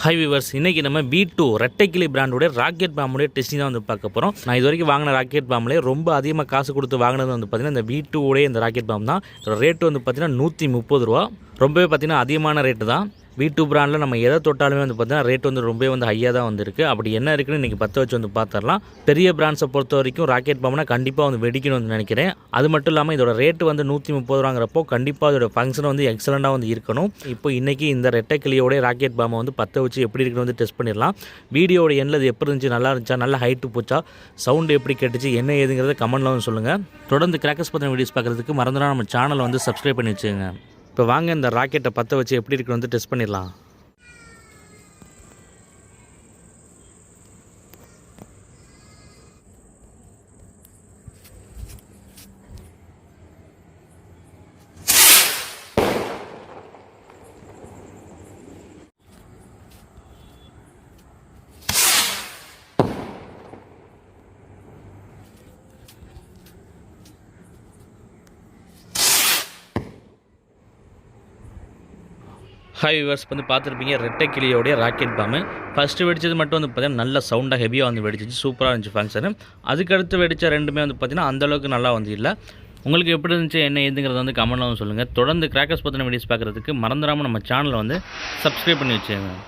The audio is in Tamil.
ஹை விவர்ஸ், இன்றைக்கி நம்ம V2 ரெட்டைக்கிளி பிராண்டோடைய ராக்கெட் பாம்புடைய டெஸ்டிங் தான் வந்து பார்க்க போகிறோம். நான் இது வரைக்கும் வாங்கின ராக்கெட் பாம்புலேயே ரொம்ப அதிகமாக காசு கொடுத்து வாங்கினது வந்து பார்த்திங்கன்னா இந்த V2 உடைய இந்த ராக்கெட் பாம்பு தான். இதோட ரேட்டு வந்து பார்த்திங்கன்னா 130 ரூபா. ரொம்பவே பார்த்திங்கன்னா அதிகமான ரேட்டு தான். V2 பிராண்டில் நம்ம எதை தொட்டாலுமே வந்து பார்த்திங்கன்னா ரேட் வந்து ரொம்பவே வந்து ஹையாக தான் வந்துருக்கு. அப்படி என்ன இருக்குன்னு இன்றைக்கி பற்ற வச்சு வந்து பார்த்துடலாம். பெரிய பிராண்ட்ஸை பொறுத்த வரைக்கும் ராக்கெட் பாம்புனா கண்டிப்பாக வந்து வெடிக்கணும்னு நினைக்கிறேன். அது மட்டும் இல்லாமல் இதோட ரேட்டு வந்து 130 ரூபாங்கிறப்போ கண்டிப்பாக அதோட ஃபங்க்ஷன் வந்து எக்ஸலண்ட்டாக வந்து இருக்கணும். இப்போ இன்றைக்கி இந்த ரெட்டைக்கிளியோடைய ராக்கெட் பாம்பை வந்து பற்ற வச்சு எப்படி இருக்குன்னு வந்து டெஸ்ட் பண்ணிடலாம். வீடியோட எண்ணில் இது எப்படி இருந்துச்சு, நல்லா இருந்துச்சா, நல்ல ஹைட்டு போச்சா, சவுண்டு எப்படி கேட்டுச்சு, என்ன ஏதுங்கிறத கமெண்ட்டில் வந்து சொல்லுங்கள். தொடர்ந்து கிராக்கர்ஸ் பற்றின வீடியோஸ் பார்க்குறதுக்கு மறந்துடாம நம்ம சேனலை வந்து சப்ஸ்கிரைப் பண்ணி வச்சுக்கோங்க. இப்போ வாங்க இந்த ராக்கெட்டை பற்ற வச்சு எப்படி இருக்குன்னு வந்து டெஸ்ட் பண்ணிடலாம். ஹாய் விவர்ஸ், வந்து பார்த்துருப்பீங்க ரெட்டைக்கிளியோடைய ராக்கெட் பாம்பு. ஃபஸ்ட்டு வெடிச்சது மட்டும் வந்து பார்த்திங்கன்னா நல்ல சவுண்டாக ஹெவியாக வந்து வெடிச்சிச்சு, சூப்பராக இருந்துச்சு ஃபங்க்ஷனு. அதுக்கடுத்து வெடித்த ரெண்டுமே வந்து பார்த்திங்கன்னா அந்தளவுக்கு நல்லா வந்து இல்லை. உங்களுக்கு எப்படி இருந்துச்சு, என்ன ஏதுங்கிறத வந்து கமெண்ட்டில் வந்து சொல்லுங்கள். தொடர்ந்து கிராக்கர்ஸ் பற்றின வீடியோஸ் பார்க்குறதுக்கு மறந்துடாமல் நம்ம சேனலை வந்து சப்ஸ்கிரைப் பண்ணி வச்சுக்கோங்க.